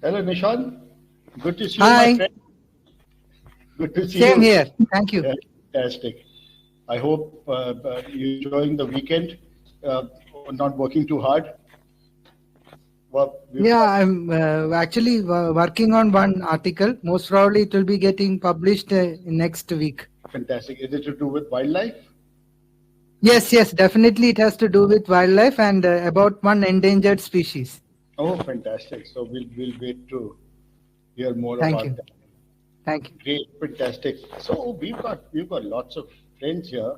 Hello, Nishan. Good to see you, my Hi, friend. Good to see same you. here. Thank you. Fantastic. I hope you're enjoying the weekend, not working too hard. Well, we've Yeah, got I'm actually working on one article. Most probably it will be getting published next week. fantastic. Is it to do with wildlife? Yes, yes, definitely it has to do with wildlife and about one endangered species. Oh, fantastic. So we'll wait to hear more Thank about you. that. Thank you. Great, fantastic. So we've got lots of friends here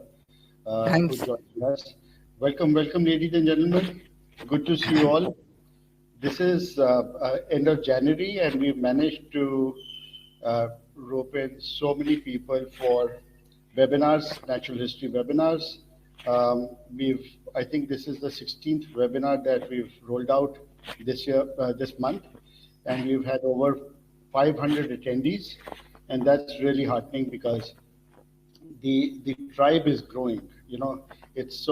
who Thanks. joined us. Welcome, welcome, ladies and gentlemen. Good to see you all. This is end of January, and we've managed to rope in so many people for webinars, natural history webinars. I think this is the 16th webinar that we've rolled out this year, this month, and we've had over 500 attendees, and that's really heartening because the tribe is growing. It's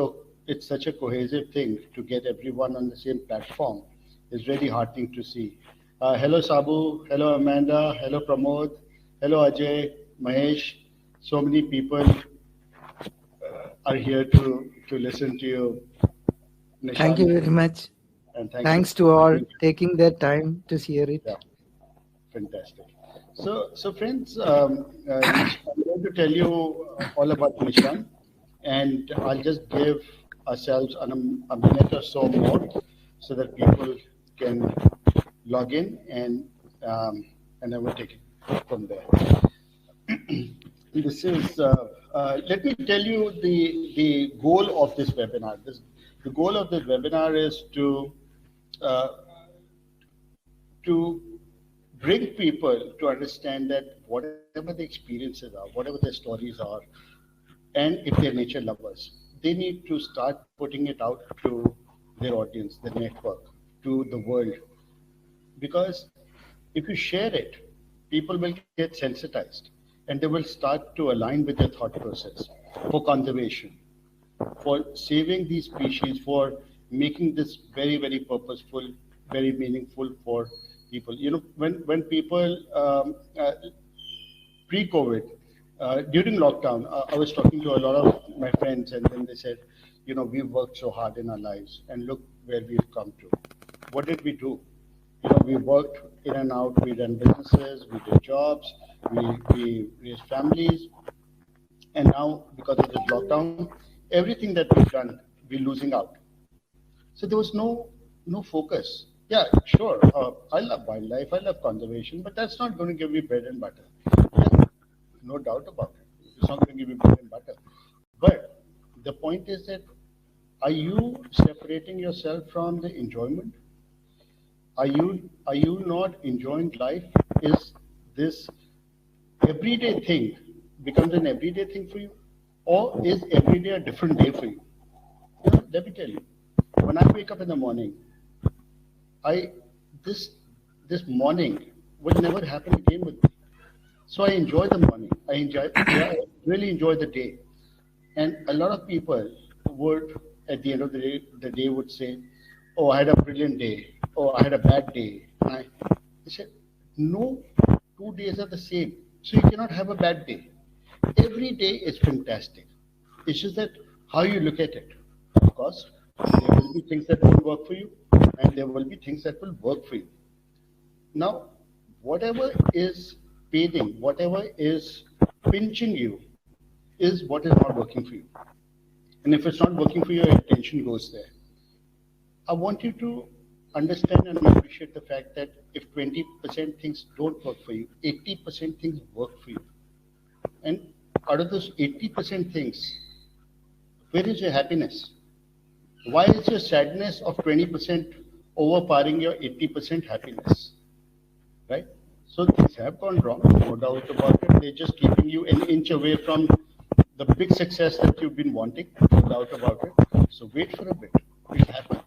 such a cohesive thing to get everyone on the same platform. It's really heartening to see. Hello Sabu, hello Amanda, hello Pramod, hello Ajay, Mahesh. So many people are here to listen to you, Thank you Nishan, very much. and thank you Thanks to for all being taking their time to hear here. it. Fantastic. So friends, I'm going to tell you all about Nishan, and I'll just give ourselves a minute or so more so that people can log in and then we'll take it from there. This is, let me tell you the goal of this webinar. The goal of this webinar is uh, to bring people to understand that whatever the experiences are, whatever their stories are, and if they're nature lovers, they need to start putting it out to their audience, their network, to the world. Because if you share it, people will get sensitized and they will start to align with your thought process for conservation, for saving these species, for making this very, very purposeful, very meaningful for people. When people pre-COVID, during lockdown, I was talking to a lot of my friends, and then they said, we've worked so hard in our lives, and look where we've come to. What did we do? We worked in and out. We ran businesses, we did jobs, we raised families, and now because of this lockdown, everything that we've done, we're losing out. So there was no focus. Yeah, sure. I love wildlife, I love conservation, but that's not going to give me bread and butter. Yeah, no doubt about it. It's not going to give you bread and butter. But the point is that are you separating yourself from the enjoyment? Are you not enjoying life? Is this everyday thing becomes an everyday thing for you, or is every day a different day for you? Let me tell you, when I wake up in the morning, I this this morning would never happen again with me. So I enjoy the morning. I really enjoy the day. And a lot of people would, at the end of the day would say, "Oh, I had a brilliant day. Oh, I had a bad day." And I said, "No, 2 days are the same. So you cannot have a bad day. Every day is fantastic. It's just that how you look at it. Of course, there will be things that won't work for you, and there will be things that will work for you. Now, whatever is paining, whatever is pinching you, is what is not working for you. And if it's not working for you, your attention goes there. I want you to understand and appreciate the fact that if 20% things don't work for you, 80% things work for you. And out of those 80% things, where is your happiness? Why is your sadness of 20% overpowering your 80% happiness? Right? So things have gone wrong, no doubt about it. They're just keeping you an inch away from the big success that you've been wanting, no doubt about it. So wait for a bit. It'll happen.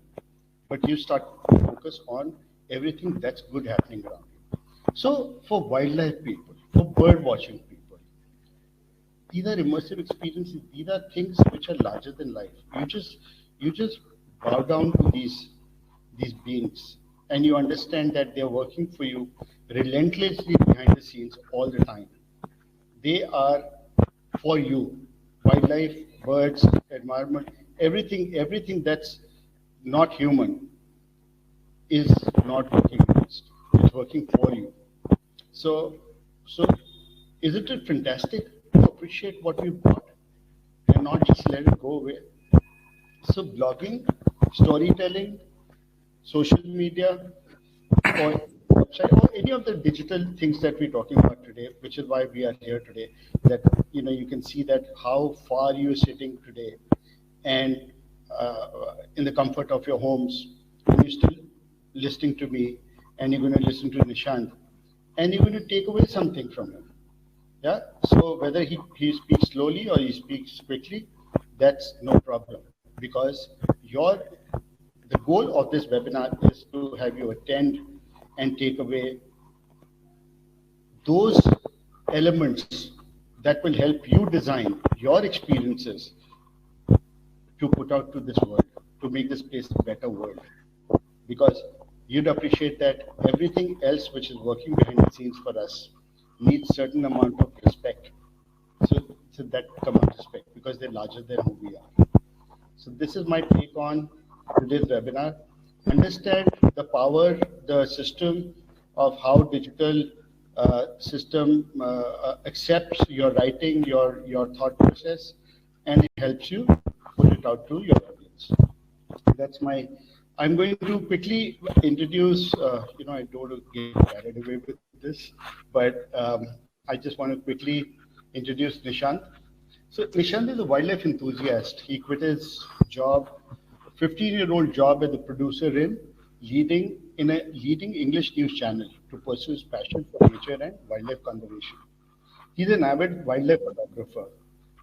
But you start to focus on everything that's good happening around you. So for wildlife people, for bird watching people, these are immersive experiences. These are things which are larger than life. You just bow down to these beings. and you understand that they're working for you relentlessly behind the scenes all the time. They are for you. Wildlife, birds, environment, everything that's not human is not working against. It's working for you. So, so isn't it fantastic to appreciate what we've got and not just let it go away? So blogging, storytelling, social media, or website, or any of the digital things that we're talking about today, which is why we are here today, that you can see that how far you're sitting today, and in the comfort of your homes, and you're still listening to me, and you're going to listen to Nishant, and you're going to take away something from him. Yeah. So whether he speaks slowly or he speaks quickly, that's no problem, because the goal of this webinar is to have you attend and take away those elements that will help you design your experiences to put out to this world, to make this place a better world. Because you'd appreciate that everything else which is working behind the scenes for us needs certain amount of respect. So that commands respect because they're larger than who we are. So this is my take on today's webinar. Understand the power, the system of how digital system accepts your writing, your thought process, and it helps you put it out to your audience. That's my. I'm going to quickly introduce. I don't want to get carried away with this, but I just want to quickly introduce Nishant. So Nishant is a wildlife enthusiast. He quit his job, 15-year-old job as a producer in a leading English news channel to pursue his passion for nature and wildlife conservation. He's an avid wildlife photographer,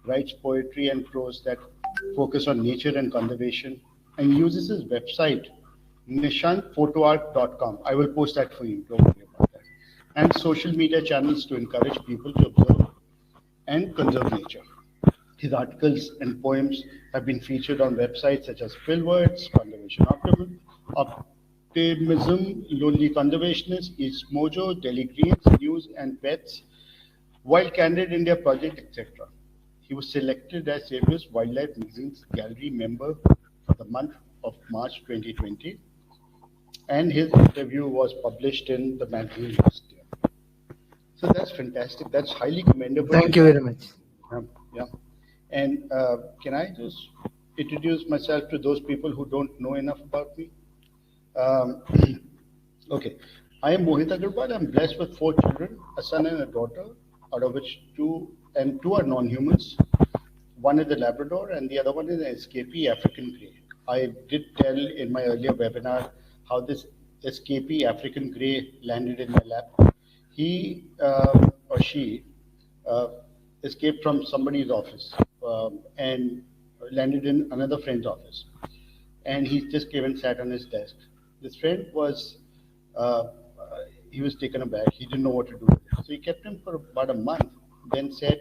writes poetry and prose that focus on nature and conservation, and uses his website, nishantphotoart.com. I will post that for you, don't worry about that. And social media channels to encourage people to observe and conserve nature. His articles and poems have been featured on websites such as Philwords, Conservation Optimism, Lonely Conservationist, East Mojo, Delhi Greens, News and Pets, Wild Candid India Project, etc. He was selected as Xavier's Wildlife Magazine's gallery member for the month of March 2020, and his interview was published in the magazine last year. So that's fantastic. That's highly commendable. Thank you very much. Yeah. And can I just introduce myself to those people who don't know enough about me? Okay. I am Mohit Agarwal. I'm blessed with 4 children, a son and a daughter, out of which two are non-humans. One is a Labrador and the other one is an escapee African grey. I did tell in my earlier webinar how this escapee African grey landed in my lap. He or she escaped from somebody's office and landed in another friend's office. And he just came and sat on his desk. This friend was, he was taken aback. He didn't know what to do with it. So he kept him for about a month, then said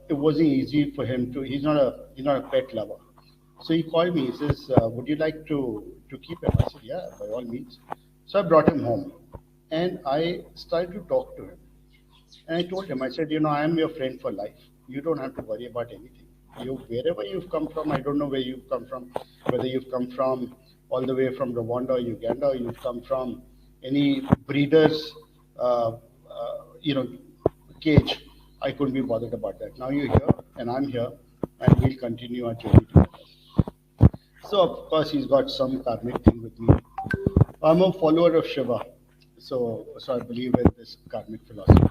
it wasn't easy for him to, he's not a pet lover. So he called me, he says, would you like to keep him? I said, yeah, by all means. So I brought him home and I started to talk to him. And I told him, I said, I am your friend for life. You don't have to worry about anything. Wherever you've come from, I don't know where you've come from, whether you've come from all the way from Rwanda or Uganda, or you've come from any breeder's, cage. I couldn't be bothered about that. Now you're here and I'm here and we'll continue our journey together. So of course he's got some karmic thing with me. I'm a follower of Shiva, so I believe in this karmic philosophy.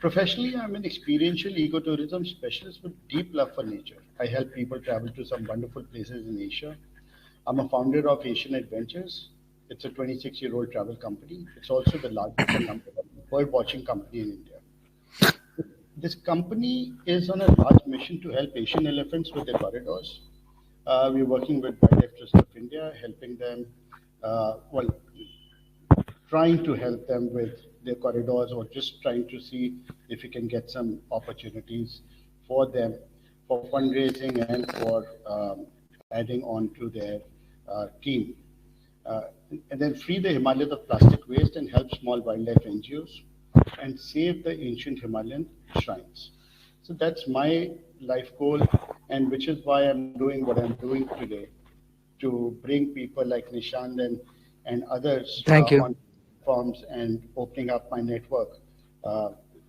Professionally, I'm an experiential ecotourism specialist with deep love for nature. I help people travel to some wonderful places in Asia. I'm a founder of Asian Adventures. It's a 26-year-old travel company. It's also the largest and number one bird watching company in India. This company is on a large mission to help Asian elephants with their corridors. We're working with Wildlife Trust of India, helping them, trying to help them with their corridors, or just trying to see if we can get some opportunities for them for fundraising and for adding on to their team. and then free the Himalayas of plastic waste and help small wildlife NGOs and save the ancient Himalayan shrines. So that's my life goal, and which is why I'm doing what I'm doing today, to bring people like Nishant and others Thank you. on forums and opening up my network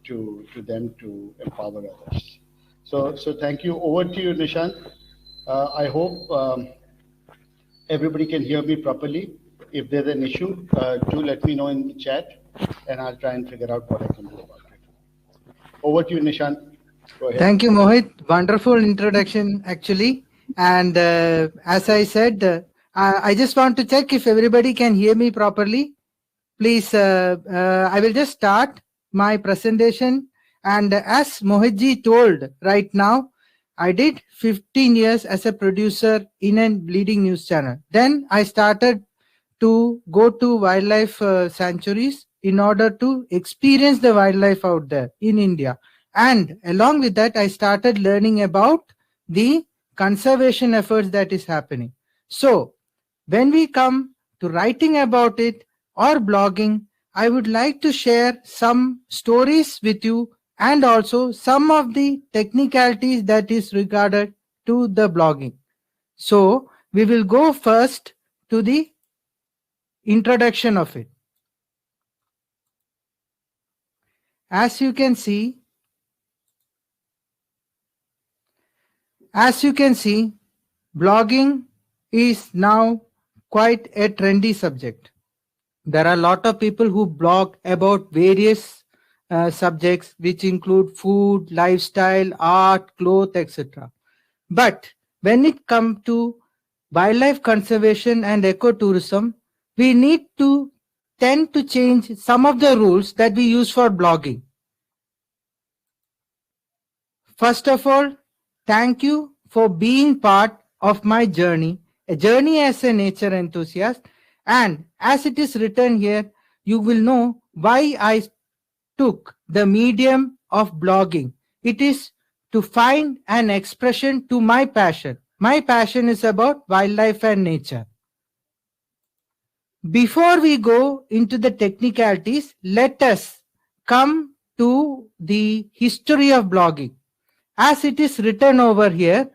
to them to empower others. So thank you. Over to you, Nishant. I hope everybody can hear me properly. If there's an issue, do let me know in the chat, and I'll try and figure out what I can do about it. Over to you, Nishant. Go ahead. Thank you, Mohit. Wonderful introduction, actually. And as I said, I just want to check if everybody can hear me properly. Please, I will just start my presentation. And as Mohitji told right now, I did 15 years as a producer in a leading news channel. Then I started to go to wildlife sanctuaries in order to experience the wildlife out there in India. And along with that, I started learning about the conservation efforts that is happening. So when we come to writing about it or blogging, I would like to share some stories with you and also some of the technicalities that is regarded to the blogging. So we will go first to the introduction of it. As you can see, blogging is now quite a trendy subject. There are a lot of people who blog about various subjects, which include food, lifestyle, art, clothes, etc. But when it comes to wildlife conservation and ecotourism, we need to tend to change some of the rules that we use for blogging. First of all, thank you for being part of my journey, a journey as a nature enthusiast. And as it is written here, you will know why I took the medium of blogging. It is to find an expression to my passion. My passion is about wildlife and nature. Before we go into the technicalities, let us come to the history of blogging. As it is written over here,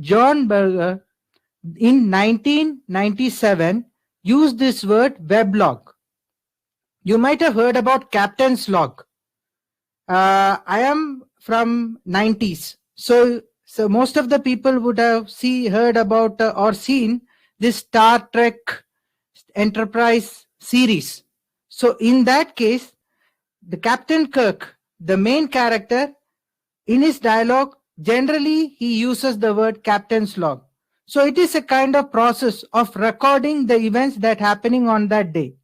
John Berger in 1997 used this word weblog. You might have heard about Captain's Log. I am from 90s. So most of the people would have heard about or seen this Star Trek Enterprise series. So in that case, the Captain Kirk, the main character, in his dialogue, generally he uses the word Captain's Log. So it is a kind of process of recording the events that happening on that day.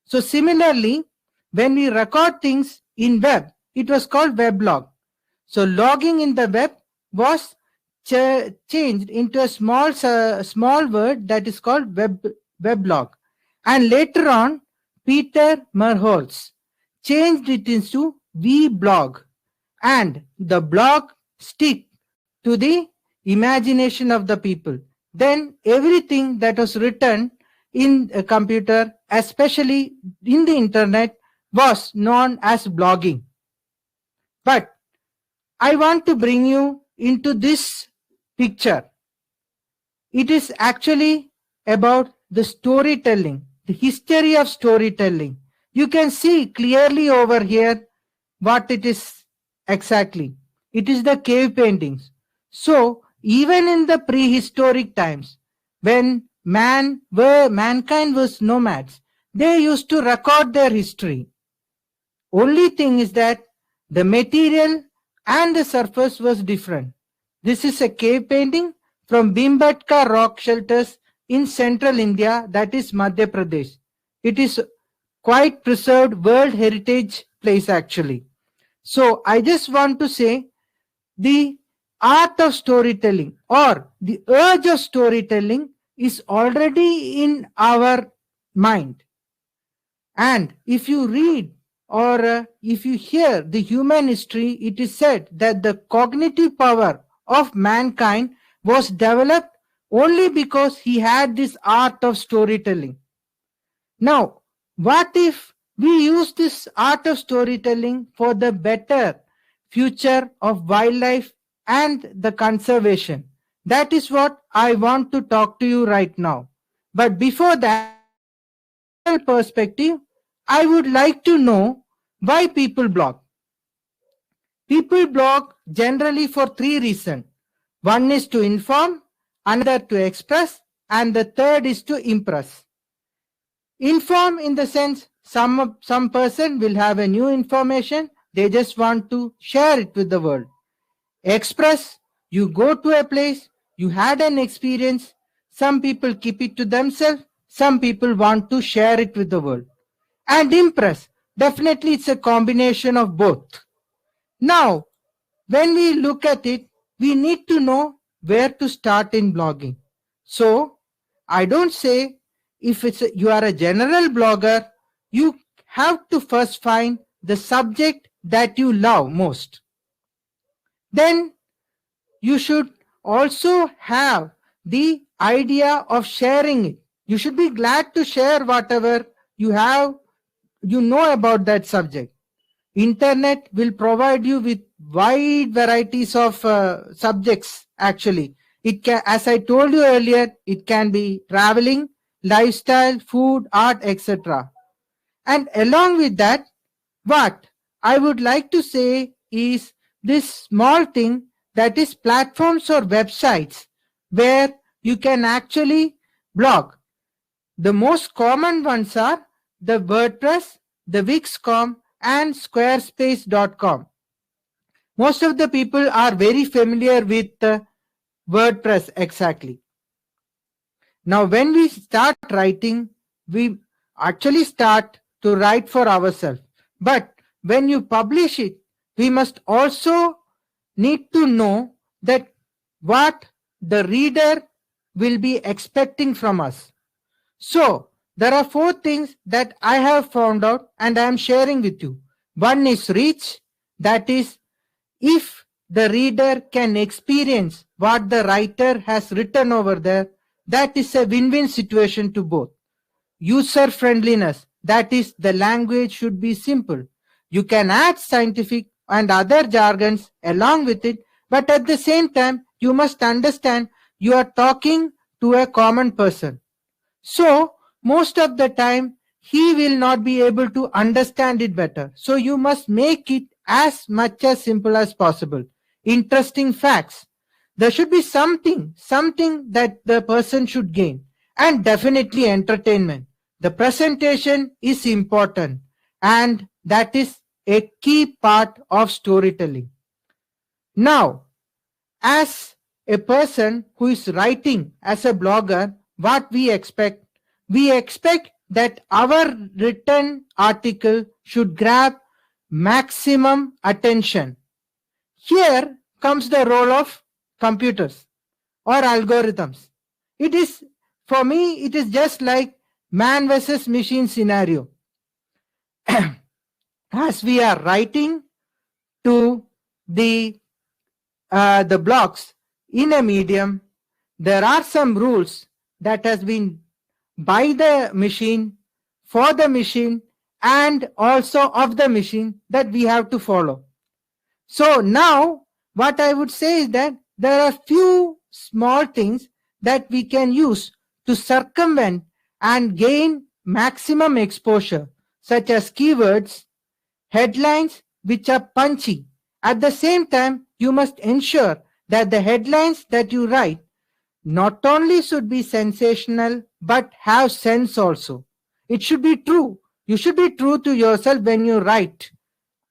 So similarly, when we record things in web, it was called weblog. So logging in the web was changed into a small word that is called weblog. And later on, Peter Merholz changed it into weblog. And the blog stick to the imagination of the people. Then everything that was written in a computer, especially in the internet, was known as blogging. But I want to bring you into this picture. It is actually about the storytelling, the history of storytelling. You can see clearly over here what it is exactly. It is the cave paintings. So even in the prehistoric times, when mankind was nomads, they used to record their history. Only thing is that the material and the surface was different. This is a cave painting from Bhimbetka rock shelters in central India, that is Madhya Pradesh. It is quite preserved World Heritage place actually. So I just want to say the art of storytelling or the urge of storytelling is already in our mind. And if you read or if you hear the human history, it is said that the cognitive power of mankind was developed only because he had this art of storytelling. Now, what if we use this art of storytelling for the better future of wildlife and the conservation? That is what I want to talk to you right now. But before that, perspective, I would like to know why people blog. People blog generally for three reasons. One is to inform, another to express, and the third is to impress. Inform in the sense some person will have a new information, they just want to share it with the world. Express, you go to a place, you had an experience, some people keep it to themselves, some people want to share it with the world. And impress, definitely it's a combination of both. Now, when we look at it, we need to know where to start in blogging. So, I don't say if you are a general blogger, you have to first find the subject that you love most. Then you should also have the idea of sharing it. You should be glad to share whatever you know about that subject. Internet will provide you with wide varieties of subjects actually. It can, as I told you earlier, it can be traveling, lifestyle, food, art, etc. And along with that, what I would like to say is this small thing, that is platforms or websites where you can actually blog. The most common ones are the WordPress, the Wix.com, and Squarespace.com. Most of the people are very familiar with WordPress exactly. Now, when we start writing, we actually start to write for ourselves. But when you publish it, we must also need to know that what the reader will be expecting from us. So, there are 4 things that I have found out and I am sharing with you. One is reach, that is, if the reader can experience what the writer has written over there, that is a win-win situation to both. User friendliness, that is, the language should be simple. You can add scientific and other jargons along with it, but at the same time, you must understand you are talking to a common person. So, most of the time, he will not be able to understand it better. So, you must make it as much as simple as possible. Interesting facts. There should be something that the person should gain. And definitely entertainment. The presentation is important. And that is a key part of storytelling. Now, as a person who is writing as a blogger, what we expect that our written article should grab maximum attention. Here comes the role of computers or algorithms. It is, for me, it is just like man versus machine scenario. As we are writing to the blogs in a medium, there are some rules that has been by the machine, for the machine, and also of the machine that we have to follow. So now what I would say is that there are few small things that we can use to circumvent and gain maximum exposure, such as keywords, headlines which are punchy. At the same time, you must ensure that the headlines that you write not only should be sensational, but have sense also. It should be true. You should be true to yourself when you write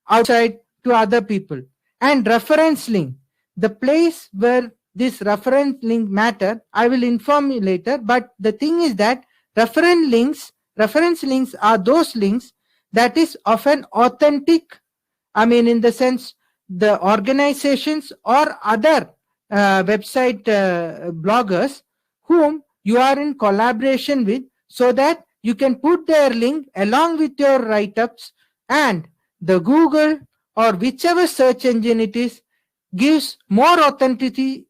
outside to other people. And reference link, the place where this reference link matter, I will inform you later. But the thing is that reference links are those links that is of an authentic, in the sense the organizations or other website bloggers whom you are in collaboration with, so that you can put their link along with your write-ups, and the Google or whichever search engine it is gives more authenticity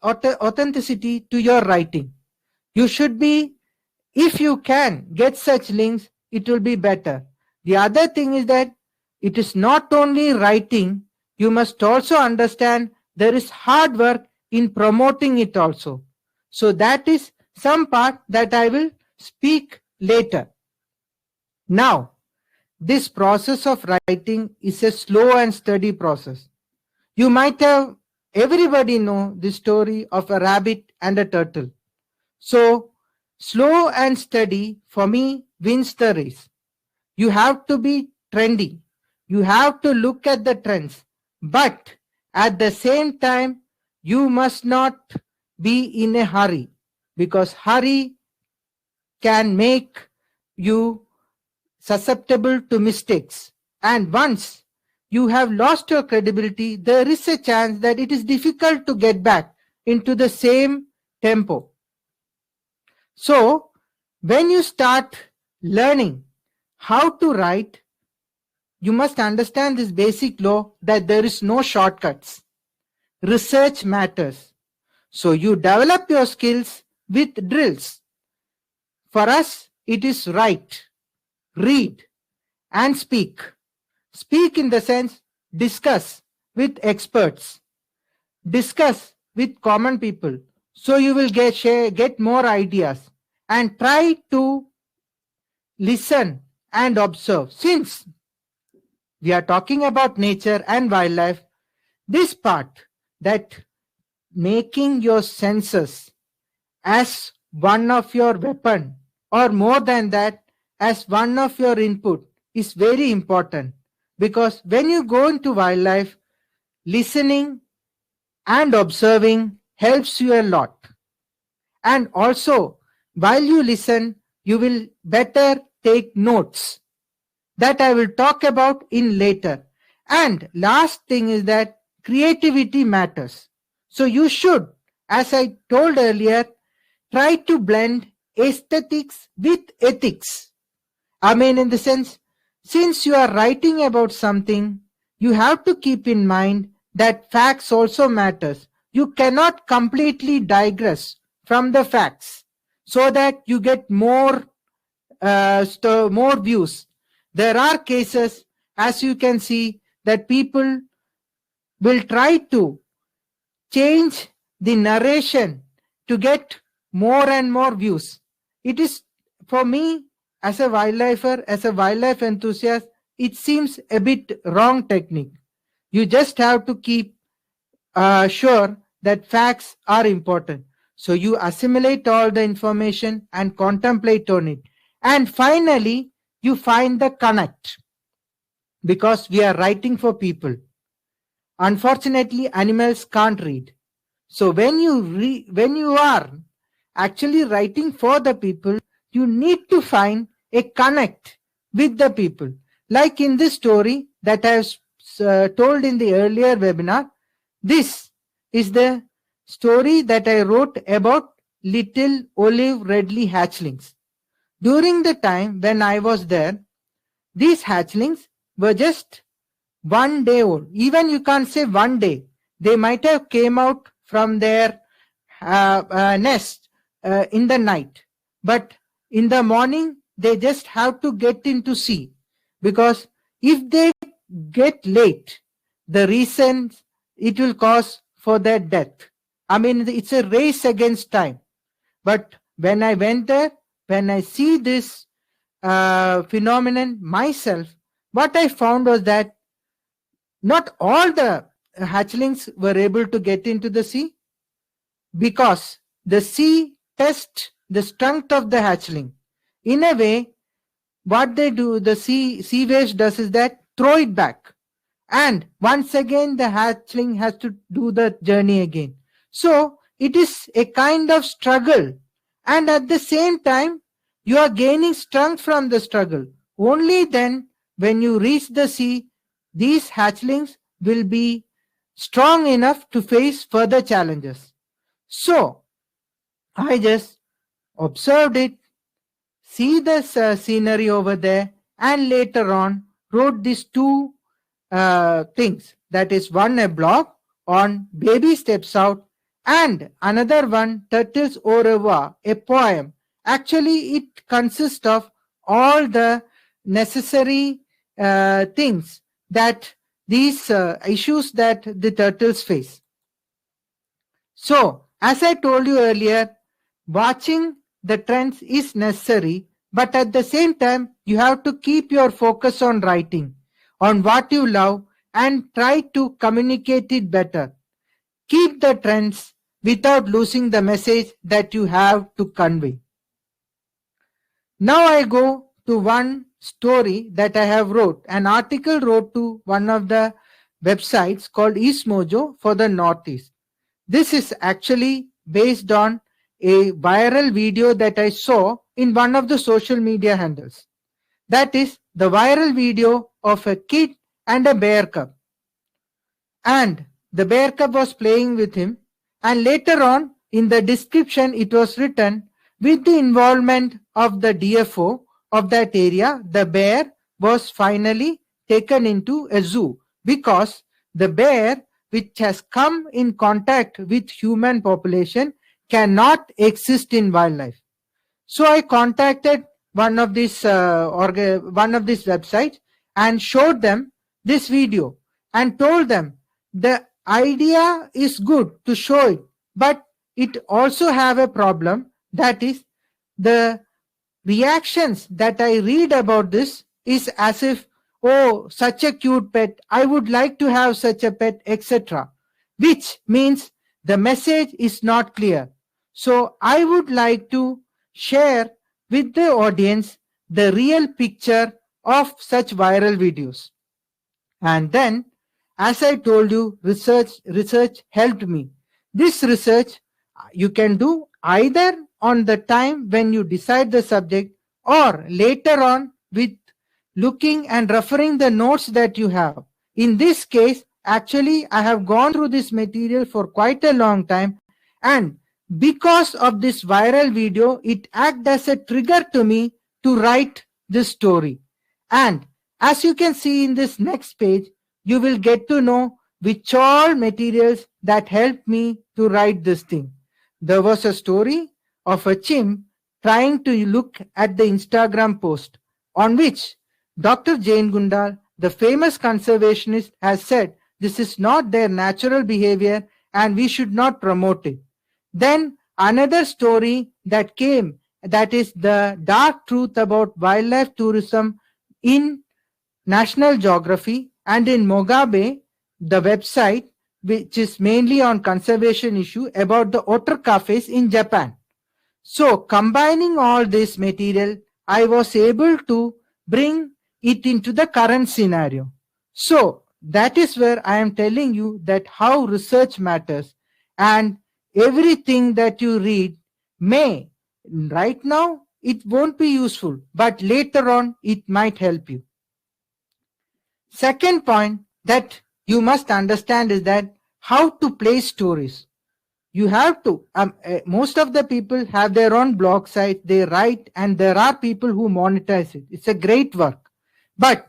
to your writing. You should be, if you can get such links, it will be better. The other thing is that it is not only writing, you must also understand there is hard work in promoting it also. So that is some part that I will speak later. Now, this process of writing is a slow and steady process. You might have everybody know the story of a rabbit and a turtle. So slow and steady for me wins the race. You have to be trendy. You have to look at the trends. But at the same time, you must not be in a hurry, because hurry can make you susceptible to mistakes. And once you have lost your credibility, there is a chance that it is difficult to get back into the same tempo. So, when you start learning how to write, you must understand this basic law that there is no shortcuts. Research matters. So, you develop your skills with drills. For us, it is write, read, and speak. Speak in the sense, discuss with experts, discuss with common people, so you will get more ideas, and try to listen and observe. Since we are talking about nature and wildlife, this part, that making your senses as one of your weapon, or more than that, as one of your input, is very important. Because when you go into wildlife, listening and observing helps you a lot. And also, while you listen, you will better take notes. That I will talk about in later. And last thing is that creativity matters. So you should, as I told earlier, try to blend aesthetics with ethics. I mean, in the sense, since you are writing about something, you have to keep in mind that facts also matters. You cannot completely digress from the facts so that you get more views. There are cases, as you can see, that people will try to change the narration to get more and more views. It is, for me, as a wildlifer, as a wildlife enthusiast, it seems a bit wrong technique. You just have to keep sure that facts are important. So you assimilate all the information and contemplate on it. And finally, you find the connect, because we are writing for people. Unfortunately, animals can't read. So when you are actually writing for the people, you need to find a connect with the people. Like in this story that I have told in the earlier webinar, this is the story that I wrote about little olive redley hatchlings. During the time when I was there, these hatchlings were just 1 day old. Even you can't say 1 day. They might have came out from their nest in the night. But in the morning, they just have to get into sea. Because if they get late, the reason it will cause for their death. I mean, it's a race against time. But when I went there, when I see this phenomenon myself, what I found was that not all the hatchlings were able to get into the sea, because the sea tests the strength of the hatchling. In a way, what they do, the sea waves does is that throw it back. And once again, the hatchling has to do the journey again. So it is a kind of struggle. And at the same time, you are gaining strength from the struggle. Only then, when you reach the sea, these hatchlings will be strong enough to face further challenges. So I just observed it, see the scenery over there, and later on wrote these two things. That is, one, a blog on Baby Steps Out, and another one, Turtles Au Revoir, a poem. Actually, it consists of all the necessary things that these issues that the turtles face. So, as I told you earlier, watching the trends is necessary, but at the same time, you have to keep your focus on writing, on what you love, and try to communicate it better. Keep the trends without losing the message that you have to convey. Now I go to one story that I have wrote, an article wrote to one of the websites called East Mojo for the Northeast. This is actually based on a viral video that I saw in one of the social media handles. That is the viral video of a kid and a bear cub. And the bear cub was playing with him, and later on in the description it was written, with the involvement of the DFO of that area, the bear was finally taken into a zoo because the bear which has come in contact with human population cannot exist in wildlife. So I contacted one of these websites and showed them this video and told them the idea is good to show it, but it also have a problem, that is the reactions that I read about this is as if, oh, such a cute pet, I would like to have such a pet, etc., which means the message is not clear. So I would like to share with the audience the real picture of such viral videos. And then, as I told you, research helped me. This research you can do either on the time when you decide the subject or later on with looking and referring the notes that you have. In this case, actually, I have gone through this material for quite a long time, and because of this viral video, it acted as a trigger to me to write this story. And as you can see in this next page, you will get to know which all materials that helped me to write this thing. There was a story of a chimp trying to look at the Instagram post on which Dr. Jane Goodall, the famous conservationist, has said this is not their natural behavior and we should not promote it. Then another story that came, that is the dark truth about wildlife tourism in National Geography and in Mogabe, the website which is mainly on conservation issue about the otter cafes in Japan. So combining all this material, I was able to bring it into the current scenario. So that is where I am telling you that how research matters, and everything that you read may, right now, it won't be useful, but later on, it might help you. Second point that you must understand is that how to place stories. You have to, most of the people have their own blog site, they write, and there are people who monetize it. It's a great work. But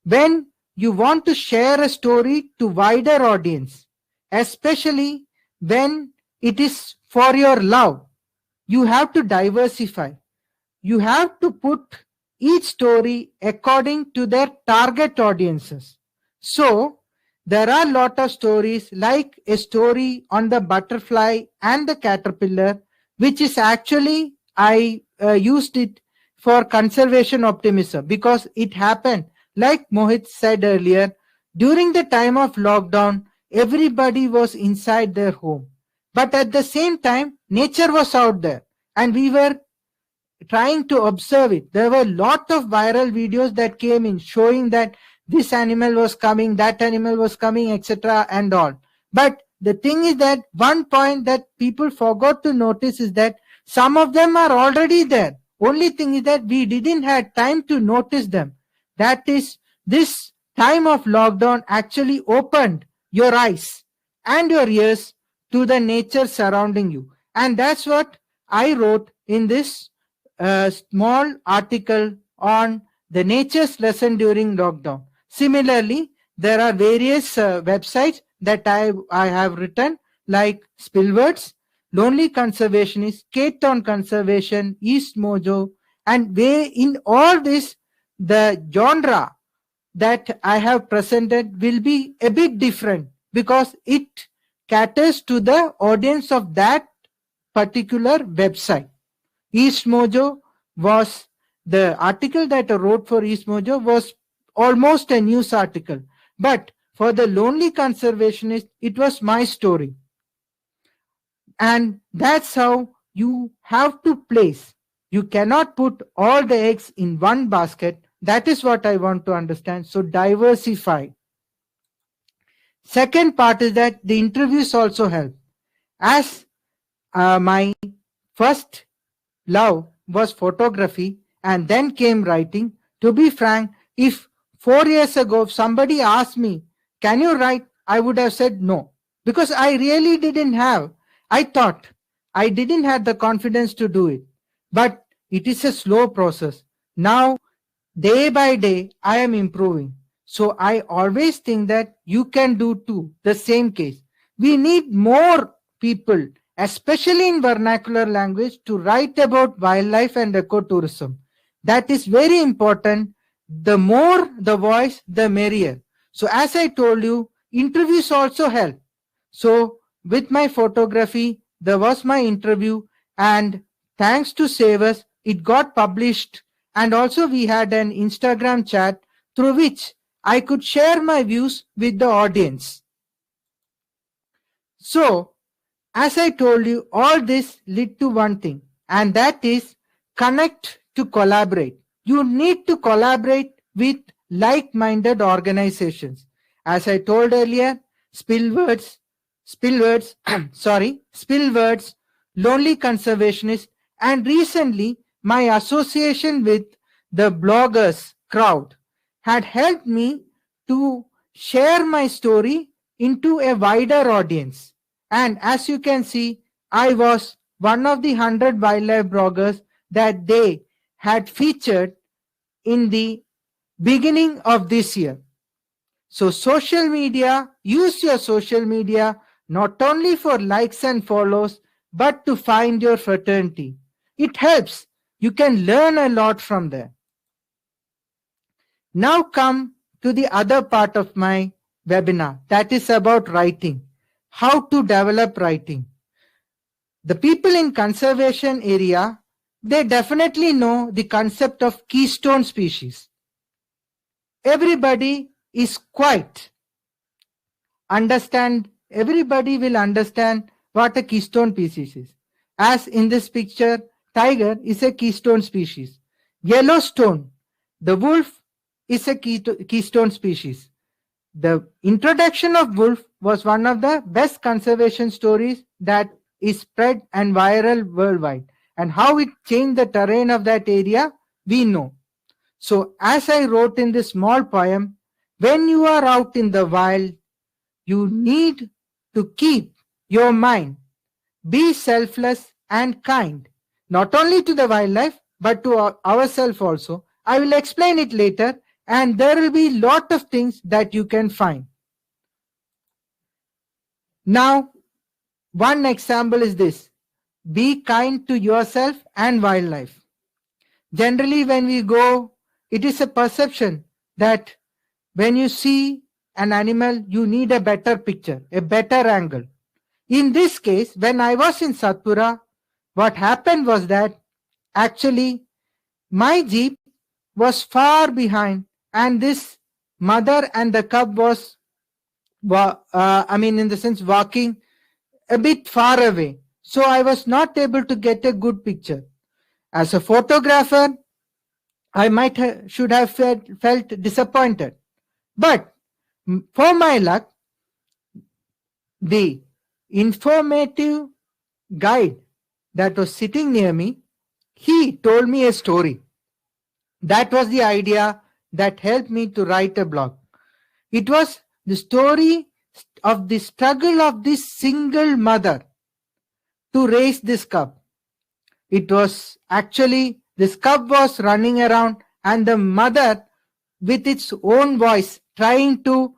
when you want to share a story to wider audience, especially when it is for your love, you have to diversify. You have to put each story according to their target audiences. So there are a lot of stories, like a story on the butterfly and the caterpillar, which is actually, I used it for conservation optimism because it happened, like Mohit said earlier, during the time of lockdown, everybody was inside their home. But at the same time, nature was out there and we were trying to observe it. There were a lot of viral videos that came in showing that this animal was coming, that animal was coming, etc. and all. But the thing is that one point that people forgot to notice is that some of them are already there. Only thing is that we didn't have time to notice them. That is, this time of lockdown actually opened your eyes and your ears to the nature surrounding you. And that's what I wrote in this small article on the nature's lesson during lockdown. Similarly, there are various websites that I have written, like Spillwords, Lonely Conservationist, Cape Town Conservation, East Mojo, And in all this, the genre that I have presented will be a bit different because it caters to the audience of that particular website. East Mojo was, the article that I wrote for East Mojo was almost a news article. But for the lonely conservationist, it was my story. And that's how you have to place. You cannot put all the eggs in one basket. That is what I want to understand. So diversify. Second part is that the interviews also help. As my first love was photography and then came writing, to be frank, if 4 years ago if somebody asked me, can you write? I would have said no, because I really didn't have. I thought I didn't have the confidence to do it. But it is a slow process. Now, day by day, I am improving. So I always think that you can do too, the same case. We need more people, especially in vernacular language, to write about wildlife and ecotourism. That is very important. The more the voice, the merrier. So as I told you, interviews also help. So with my photography, there was my interview, and thanks to Savers, it got published. And also we had an Instagram chat through which I could share my views with the audience. So, as I told you, all this led to one thing, and that is connect to collaborate. You need to collaborate with like-minded organizations. As I told earlier, Spillwords, Lonely Conservationist, and recently my association with the bloggers crowd had helped me to share my story into a wider audience. And as you can see, I was one of the 100 wildlife bloggers that they had featured in the beginning of this year. So social media, use your social media not only for likes and follows, but to find your fraternity. It helps. You can learn a lot from there. Now come to the other part of my webinar, that is about writing. How to develop writing. The people in conservation area, they definitely know the concept of keystone species. Everybody is quite everybody will understand what a keystone species is. As in this picture, tiger is a keystone species. Yellowstone, the wolf, is a keystone species. The introduction of wolf was one of the best conservation stories that is spread and viral worldwide. And how it changed the terrain of that area, we know. So as I wrote in this small poem, when you are out in the wild, you need to keep your mind, be selfless and kind, not only to the wildlife, but to ourselves also. I will explain it later, and there will be a lot of things that you can find. Now, one example is this. Be kind to yourself and wildlife. Generally, when we go, it is a perception that when you see an animal, you need a better picture, a better angle. In this case, when I was in Satpura, what happened was that actually my jeep was far behind, and this mother and the cub was, in the sense, walking a bit far away. So I was not able to get a good picture. As a photographer, I should have felt disappointed. But for my luck, the informative guide that was sitting near me, he told me a story. That was the idea that helped me to write a blog. It was the story of the struggle of this single mother to raise this cub. It was actually, this cub was running around, and the mother with its own voice trying to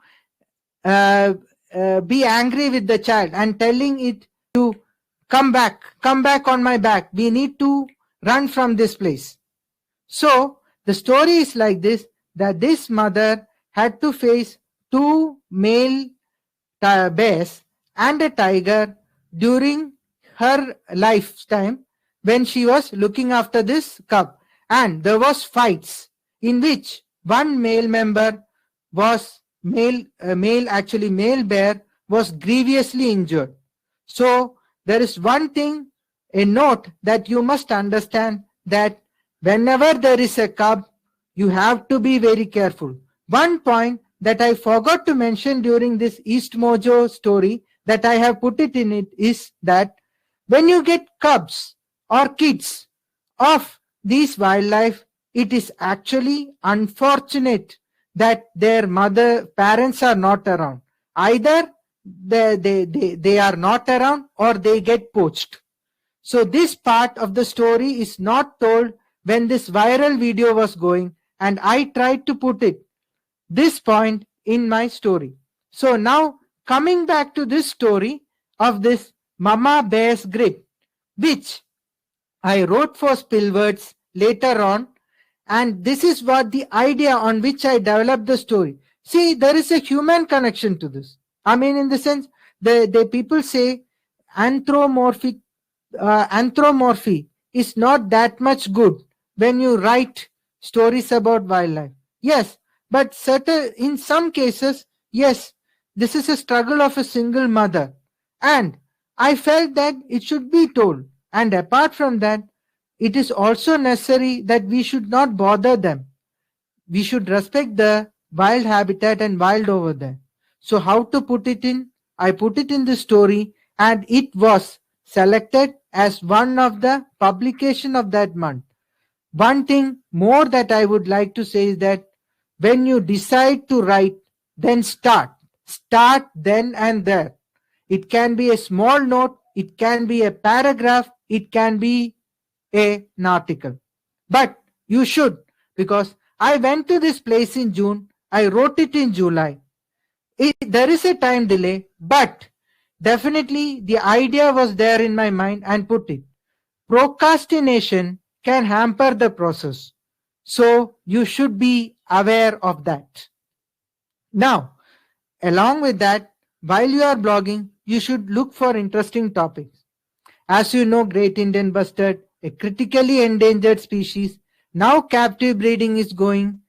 be angry with the child and telling it to come back on my back. We need to run from this place. So the story is like this, that this mother had to face two male bears and a tiger during her lifetime when she was looking after this cub, and there was fights in which one male member was male bear was grievously injured. So there is one thing, a note that you must understand, that whenever there is a cub, you have to be very careful. One point that I forgot to mention during this East Mojo story that I have put it in it is that when you get cubs or kids of these wildlife, it is actually unfortunate that their parents are not around. Either they are not around or they get poached. So this part of the story is not told when this viral video was going, and I tried to put this point in my story. So now coming back to this story of this Mama Bear's Grip, which I wrote for Spillwords later on, and this is what the idea on which I developed the story. See, there is a human connection to this. I mean, in the sense, the people say anthropomorphy is not that much good when you write stories about wildlife. Yes, but in some cases, yes, this is a struggle of a single mother, and I felt that it should be told. And apart from that, it is also necessary that we should not bother them. We should respect the wild habitat and wild over there. So how to put it in? I put it in the story, and it was selected as one of the publication of that month. One thing more that I would like to say is that when you decide to write, then start then and there. It can be a small note, it can be a paragraph, it can be an article. But you should, because I went to this place in June, I wrote it in July. There is a time delay, but definitely the idea was there in my mind and put it. Procrastination can hamper the process. So you should be aware of that. Now, along with that, while you are blogging, you should look for interesting topics. As you know, Great Indian Bustard, a critically endangered species, now captive breeding is going.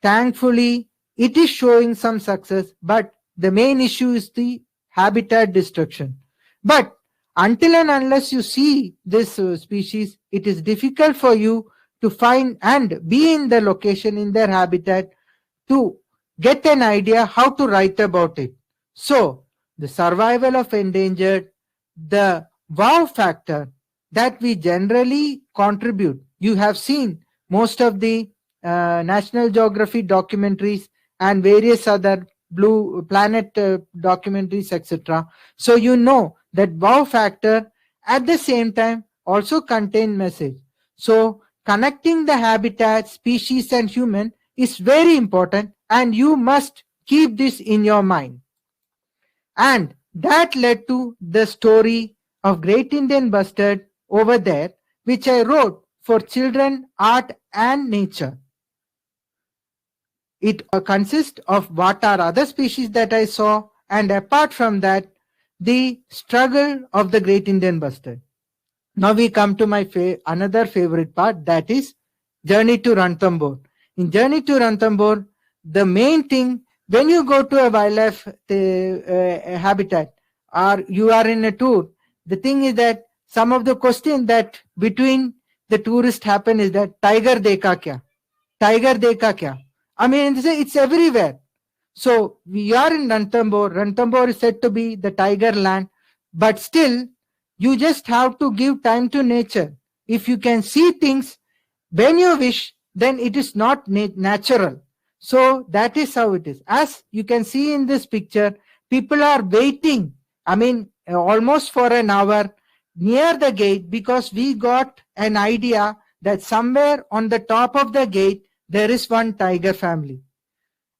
Thankfully, it is showing some success, but the main issue is the habitat destruction. But until and unless you see this species, it is difficult for you to find and be in the location, in their habitat, to get an idea how to write about it. So, the survival of endangered, the wow factor that we generally contribute. You have seen most of the National Geography documentaries and various other Blue Planet documentaries, etc. So you know that wow factor at the same time also contain message. So connecting the habitat, species and human is very important, and you must keep this in your mind. And that led to the story of Great Indian Bustard over there, which I wrote for children, art and nature. It consists of what are other species that I saw, and apart from that, the struggle of the Great Indian Bustard. Now we come to my another favorite part, that is Journey to Ranthambore. In Journey to Ranthambore, the main thing, when you go to a wildlife habitat or you are in a tour, the thing is that some of the questions that between the tourists happen is that tiger dekha kya? Tiger dekha kya? I mean, it's everywhere. So we are in Ranthambore. Ranthambore is said to be the tiger land, but still you just have to give time to nature. If you can see things when you wish, then it is not natural. So that is how it is. As you can see in this picture, people are waiting, I mean, almost for an hour near the gate, because we got an idea that somewhere on the top of the gate, there is one tiger family.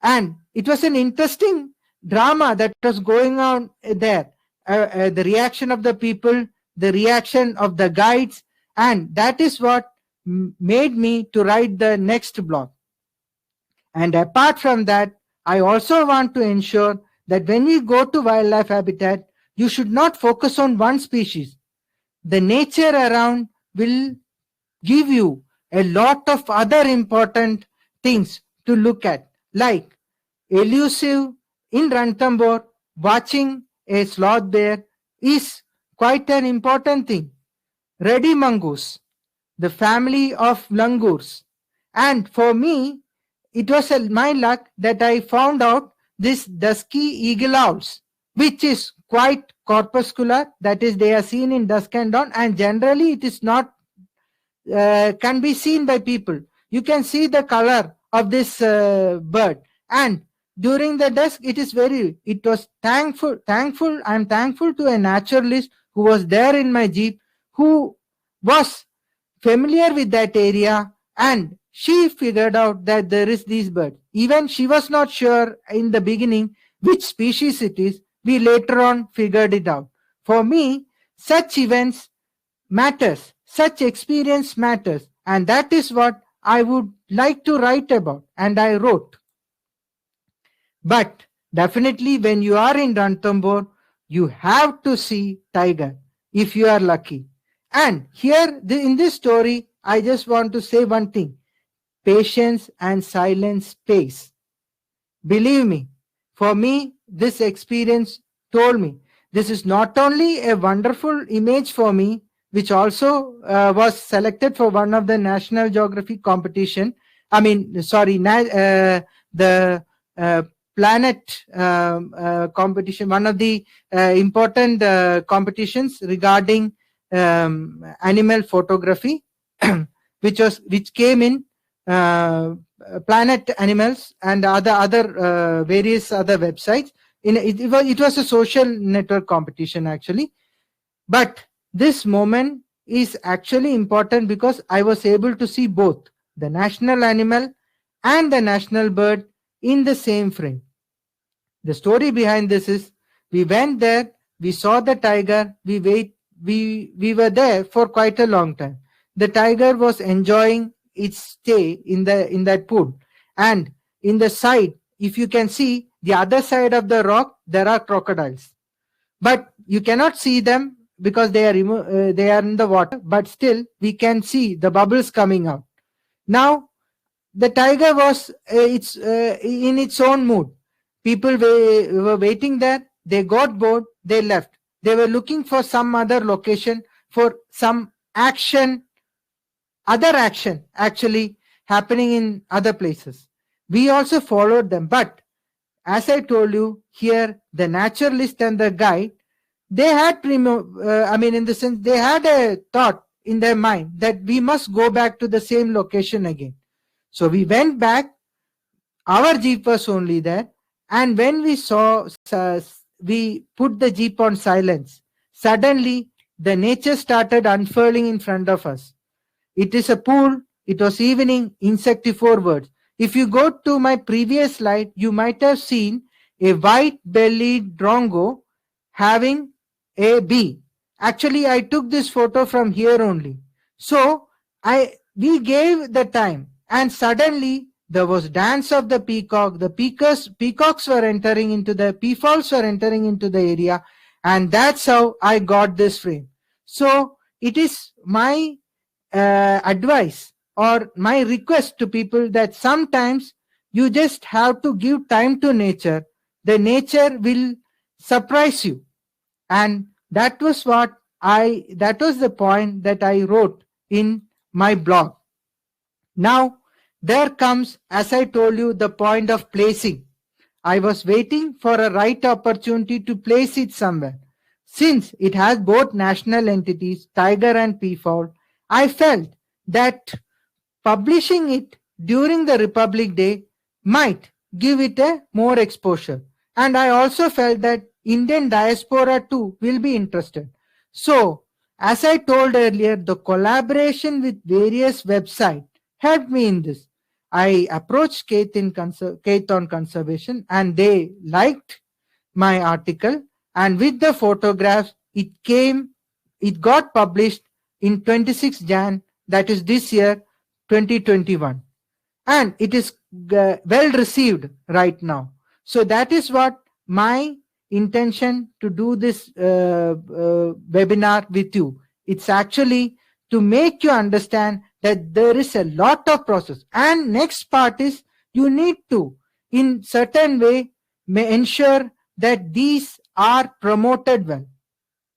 And it was an interesting drama that was going on there. The reaction of the people, the reaction of the guides, and that is what made me to write the next blog. And apart from that, I also want to ensure that when we go to wildlife habitat, you should not focus on one species. The nature around will give you a lot of other important things to look at, like elusive in Ranthambore, watching a sloth bear is quite an important thing. Reddy mongoose, the family of langurs. And for me, it was my luck that I found out this dusky eagle owls, which is quite corpuscular, that is, they are seen in dusk and dawn, and generally it is not can be seen by people. You can see the color of this bird, and during the dusk it was thankful. I'm thankful to a naturalist who was there in my jeep, who was familiar with that area, and she figured out that there is these birds. Even she was not sure in the beginning which species it is. We later on figured it out. For me, such events matters, such experience matters, and that is what I would like to write about, and I wrote. But definitely when you are in Ranthambore, you have to see tiger if you are lucky. And here in this story, I just want to say one thing: patience and silence pays. Believe me, for me, this experience told me this is not only a wonderful image for me, which also was selected for one of the National Geographic competition. The planet competition, one of the important competitions regarding animal photography, which came in Planet Animals and other various other websites. It was a social network competition actually, but this moment is actually important because I was able to see both the national animal and the national bird in the same frame. The story behind this is, we went there, we saw the tiger, we were there for quite a long time. The tiger was enjoying its stay in that pool, and in the side, if you can see the other side of the rock, there are crocodiles, but you cannot see them because they are in the water, but still we can see the bubbles coming out. Now the tiger was in its own mood. People were waiting there, they got bored, they left. They were looking for some other location for some other action actually happening in other places. We also followed them, but as I told you here, the naturalist and the guide, they had in the sense, they had a thought in their mind that we must go back to the same location again. So we went back, our jeep was only there, and when we put the jeep on silence, suddenly the nature started unfurling in front of us. It is a pool, it was evening, insectivore birds. If you go to my previous slide, you might have seen a white-bellied drongo having a bee. Actually, I took this photo from here only. So we gave the time, and suddenly there was dance of the peacock. The peacocks were entering into the peafowls were entering into the area, and that's how I got this frame. So it is my advice or my request to people that sometimes you just have to give time to nature. The nature will surprise you, and that was the point that I wrote in my blog. Now there comes, as I told you, the point of placing. I was waiting for a right opportunity to place it somewhere. Since it has both national entities, tiger and peafowl, I felt that publishing it during the Republic Day might give it a more exposure. And I also felt that Indian diaspora too will be interested. So, as I told earlier, the collaboration with various websites helped me in this. I approached Kate on conservation, and they liked my article, and with the photographs, it got published in 26 Jan that is this year, 2021. And it is well received right now. So that is what my intention to do this webinar with you. It's actually to make you understand that there is a lot of process. And next part is you need to, in certain way, may ensure that these are promoted well.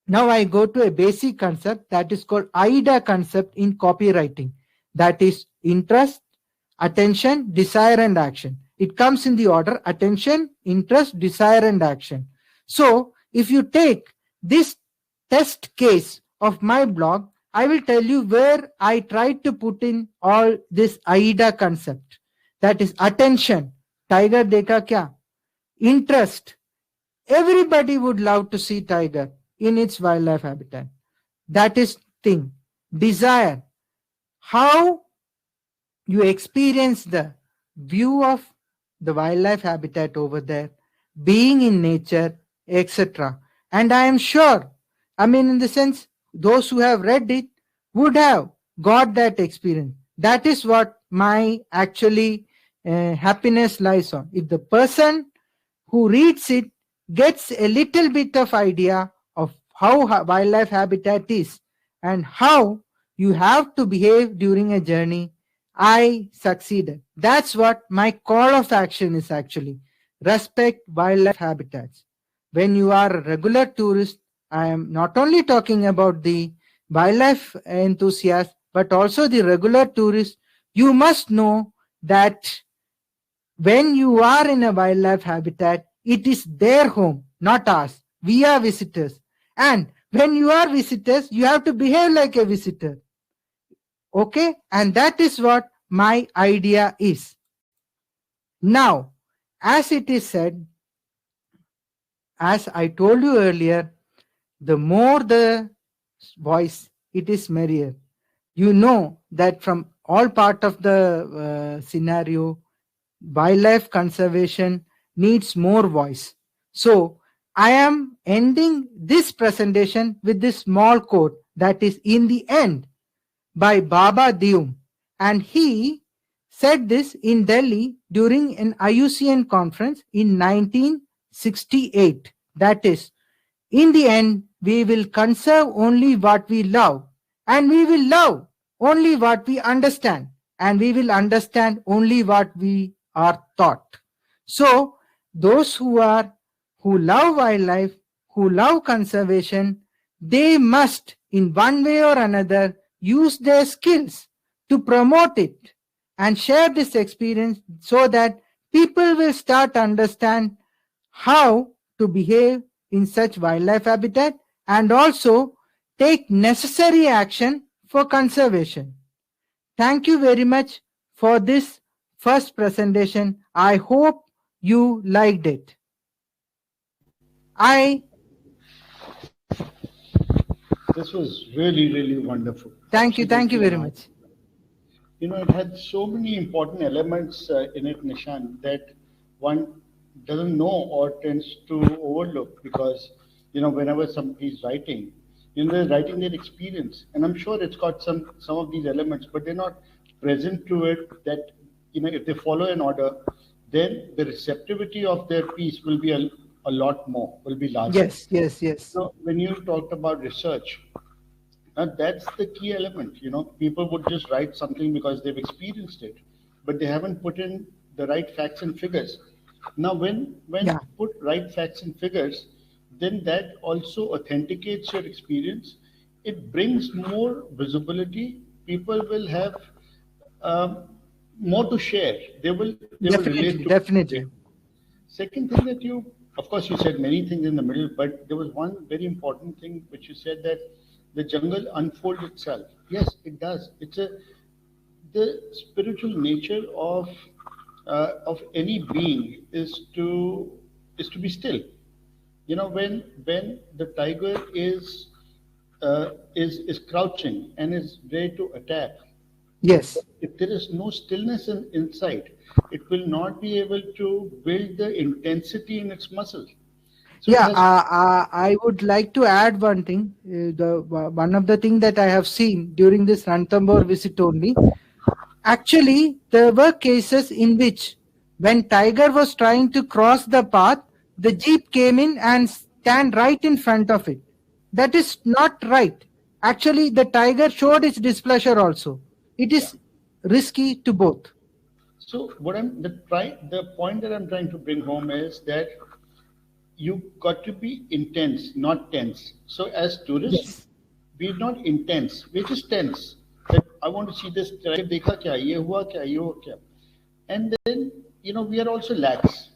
Now I go to a basic concept that is called AIDA concept in copywriting. That is interest, attention, desire, and action. It comes in the order attention, interest, desire, and action. So if you take this test case of my blog, I will tell you where I tried to put in all this AIDA concept. That is attention. Tiger dekha kya? Interest. Everybody would love to see tiger in its wildlife habitat. That is thing. Desire. How you experience the view of the wildlife habitat over there, being in nature, etc. And I am sure, I mean, in the sense, those who have read it would have got that experience. That is what my actually happiness lies on. If the person who reads it gets a little bit of idea of how wildlife habitat is and how you have to behave during a journey, I succeeded. That's what my call of action is actually. Respect wildlife habitats. When you are a regular tourist, I am not only talking about the wildlife enthusiast, but also the regular tourist. You must know that when you are in a wildlife habitat, it is their home, not ours. We are visitors. And when you are visitors, you have to behave like a visitor. Okay? And that is what my idea is. Now, as it is said, as I told you earlier, the more the voice, it is merrier. You know that from all part of the scenario, wildlife conservation needs more voice. So I am ending this presentation with this small quote that is in the end by Baba Diyum. And he said this in Delhi during an IUCN conference in 1968. That is, in the end, we will conserve only what we love, and we will love only what we understand, and we will understand only what we are taught. So those who love wildlife, who love conservation, they must in one way or another use their skills to promote it and share this experience so that people will start understand how to behave in such wildlife habitat and also take necessary action for conservation. Thank you very much for this first presentation. I hope you liked it. This was really, really wonderful. Thank you very much. You know, it had so many important elements in it, Nishan, that one doesn't know or tends to overlook because, you know, whenever somebody's writing, you know, they're writing their experience. And I'm sure it's got some of these elements, but they're not present to it that, you know, if they follow an order, then the receptivity of their piece will be a lot more, will be larger. Yes. So when you talked about research, that's the key element. You know, people would just write something because they've experienced it, but they haven't put in the right facts and figures. Now, when you put right facts and figures, then that also authenticates your experience. It brings more visibility. People will have more to share. They will relate to definitely. Second thing that you, of course, you said many things in the middle, but there was one very important thing which you said that the jungle unfolds itself. Yes, it does. It's the spiritual nature of any being is to be still. You know, when the tiger is crouching and is ready to attack. Yes. If there is no stillness inside, it will not be able to build the intensity in its muscles. So it Yeah, has, I would like to add one thing. One of the things that I have seen during this Ranthambore visit only, actually, there were cases in which when tiger was trying to cross the path, the jeep came in and stand right in front of it. That is not right. Actually, the tiger showed its displeasure also. It yeah. is risky to both. So the point that I'm trying to bring home is that you got to be intense, not tense. So as tourists, Yes. we're not intense. We're just tense. That I want to see this. देखा क्या ये हुआ क्या ये हुआ क्या, and then we are also lax.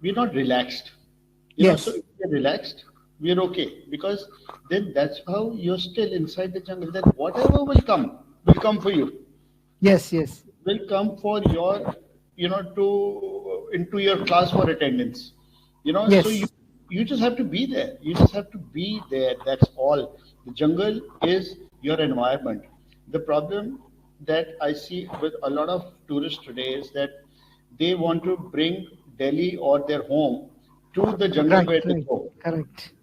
We're not relaxed. So Yes. if we're relaxed, we're okay because then that's how you're still inside the jungle. Then whatever will come for you. Yes. Yes. Will come for your to into your class for attendance. So you Yes. you just have to be there. You just have to be there. That's all. The jungle is your environment. The problem that I see with a lot of tourists today is that they want to bring Delhi or their home to the jungle Right. where they Right. go. Correct.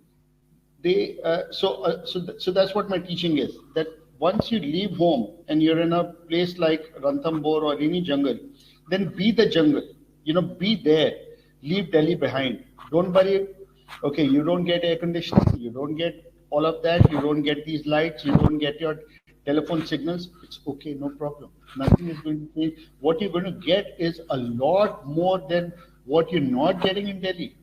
So that's what my teaching is, that once you leave home and you're in a place like Ranthambore or any jungle, then be the jungle. Be there. Leave Delhi behind. Don't worry. Okay, you don't get air conditioning, you don't get all of that, you don't get these lights, you don't get your telephone signals. It's okay, no problem. Nothing is going to change. What you're going to get is a lot more than what you're not getting in Delhi.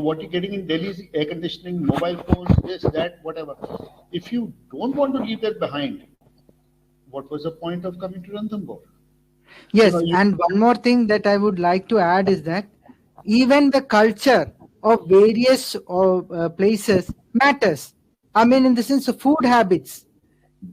What you're getting in Delhi is air conditioning, mobile phones, this, that, whatever. If you don't want to leave that behind, what was the point of coming to Ranthambore? Yes, You and one more thing that I would like to add is that even the culture of various places matters. I mean, in the sense of food habits,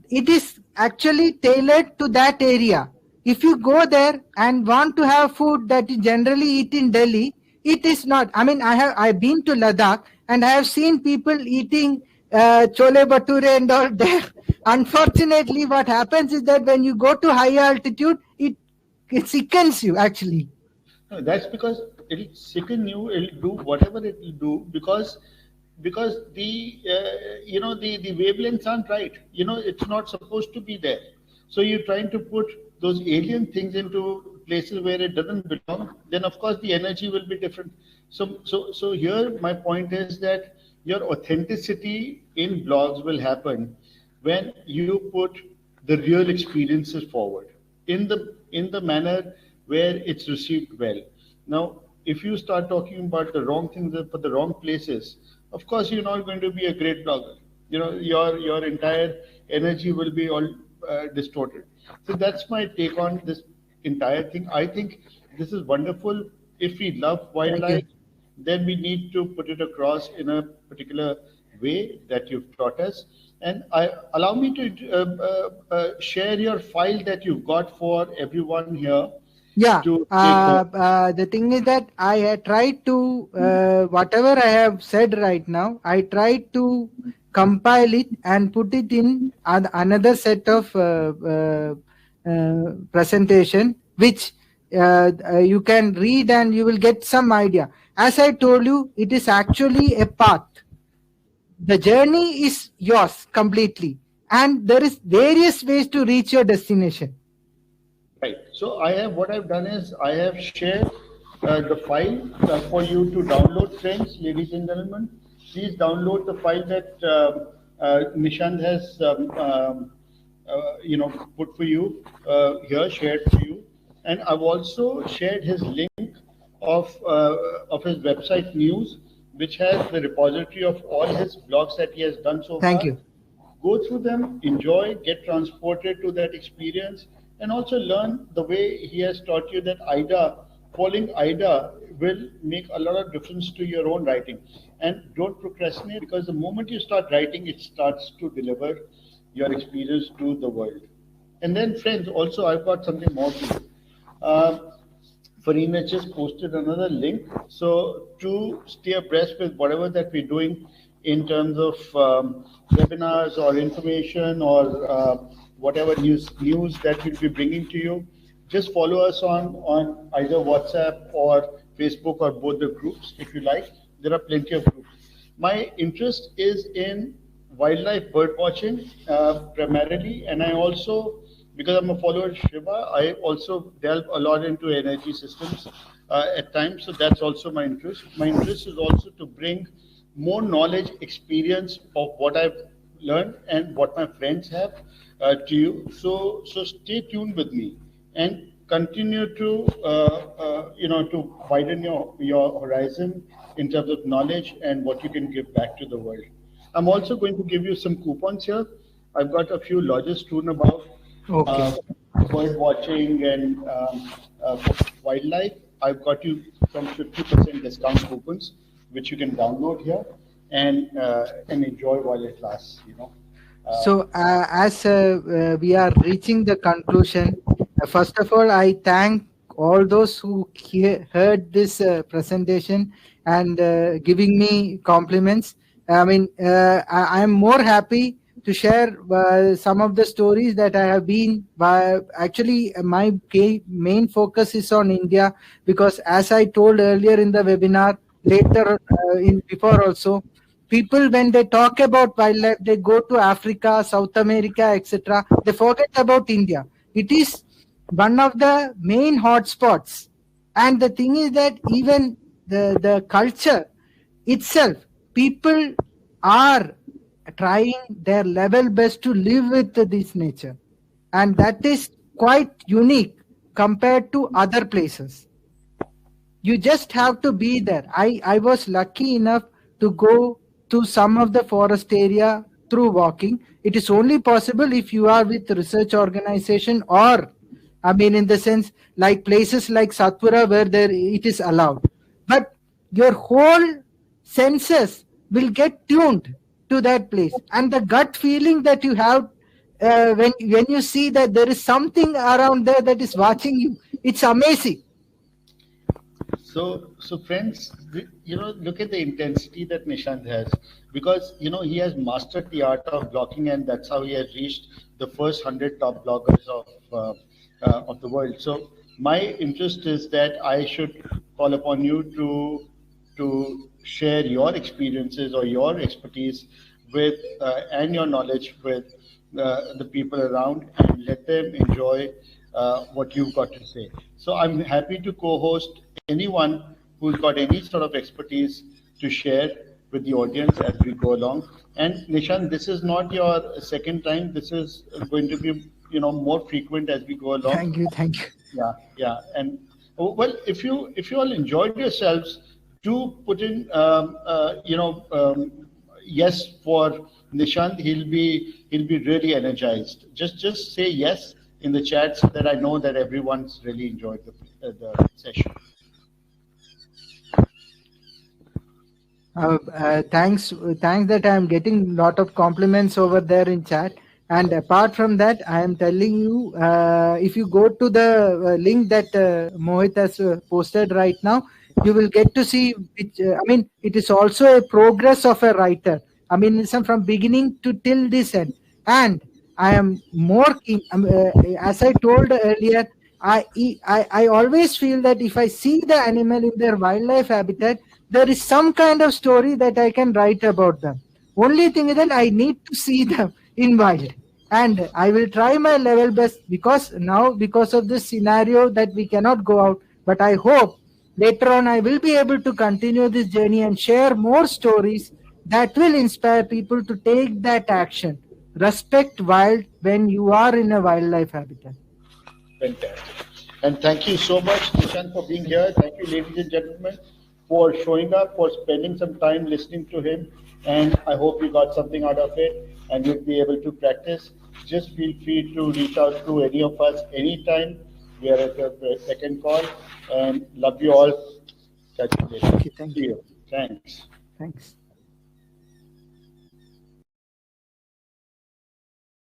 it is actually tailored to that area. If you go there and want to have food that you generally eat in Delhi, it is not. I mean, I've been to Ladakh and I have seen people eating chole bhature and all there. Unfortunately, what happens is that when you go to higher altitude, it sickens you actually. No, that's because it'll sicken you. It'll do whatever it will do because the wavelengths aren't right. It's not supposed to be there. So you're trying to put those alien things into places where it doesn't belong. Then of course the energy will be different. So here my point is that your authenticity in blogs will happen when you put the real experiences forward in the manner where it's received well. Now, if you start talking about the wrong things for the wrong places, of course you're not going to be a great blogger. Your entire energy will be all distorted. So that's my take on this entire thing. I think this is wonderful. If we love Thank you. wildlife, then we need to put it across in a particular way that you've taught us. And allow me to share your file that you've got for everyone here Yeah. to take home. The thing is that I had tried to, whatever I have said right now, I tried to compile it and put it in another set of presentation, which you can read and you will get some idea. As I told you, it is actually a path. The journey is yours completely, and there is various ways to reach your destination. Right. So what I've done is I have shared the file for you to download, friends, ladies and gentlemen. Please download the file that Nishant has put for you here, shared for you. And I've also shared his link of his website news, which has the repository of all his blogs that he has done so Thank far. you. Go through them, enjoy, get transported to that experience, and also learn the way he has taught you that following IDA will make a lot of difference to your own writing. And don't procrastinate, because the moment you start writing, it starts to deliver your experience to the world. And then, friends, also I've got something more for you. Farina just posted another link. So to stay abreast with whatever that we're doing in terms of webinars or information or whatever news that we'll be bringing to you, just follow us on either WhatsApp or Facebook or both the groups if you like. There are plenty of groups. My interest is in wildlife bird watching primarily, and I also, because I'm a follower of Shiva, I also delve a lot into energy systems at times. So that's also my interest. My interest is also to bring more knowledge, experience of what I've learned and what my friends have to you. So stay tuned with me and continue to to widen your horizon in terms of knowledge and what you can give back to the world. I'm also going to give you some coupons here. I've got a few lodges strewn about Okay. uh, bird watching and wildlife. I've got you some 50% discount coupons, which you can download here and enjoy while it lasts. Uh, So, as we are reaching the conclusion, first of all, I thank all those who heard this presentation and giving me compliments. I mean, I am more happy to share some of the stories that I have been. Actually, my main focus is on India because, as I told earlier in the webinar, later in before also, people when they talk about wildlife they go to Africa, South America, etc. They forget about India. It is one of the main hotspots, and the thing is that even the culture itself, people are trying their level best to live with this nature, and that is quite unique compared to other places. You just have to be there. I was lucky enough to go to some of the forest area through walking. It is only possible if you are with research organization, or I mean in the sense like places like Satpura where there it is allowed. But your whole senses will get tuned to that place, and the gut feeling that you have when you see that there is something around there that is watching you, it's amazing. So friends, look at the intensity that Nishant has, because he has mastered the art of blogging, and that's how he has reached the first 100 top bloggers of the world. So my interest is that I should call upon you to share your experiences or your expertise with and your knowledge with the people around, and let them enjoy what you've got to say. So I'm happy to co-host anyone who's got any sort of expertise to share with the audience as we go along. And Nishan, this is not your second time. This is going to be more frequent as we go along. Thank you, thank you. Yeah, yeah. And well, if you all enjoyed yourselves, do put in yes for Nishant. He'll be really energized. Just say yes in the chat so that I know that everyone's really enjoyed the session. Thanks that I am getting lot of compliments over there in chat. And apart from that, I am telling you, if you go to the link that Mohit has posted right now, you will get to see which, I mean, it is also a progress of a writer. I mean, it's from beginning to till this end. And I am more keen, as I told earlier, I always feel that if I see the animal in their wildlife habitat, there is some kind of story that I can write about them. Only thing is that I need to see them in wild, and I will try my level best, because now because of this scenario that we cannot go out. But I hope later on I will be able to continue this journey and share more stories that will inspire people to take that action. Respect wild when you are in a wildlife habitat. Fantastic. And thank you so much, Nishant, for being here. Thank you, ladies and gentlemen, for showing up, for spending some time listening to him. And I hope you got something out of it and you'll be able to practice. Just feel free to reach out to any of us anytime. We are at your second call, and love you all. Catch you later. Thank See you. you. Thanks. Thanks.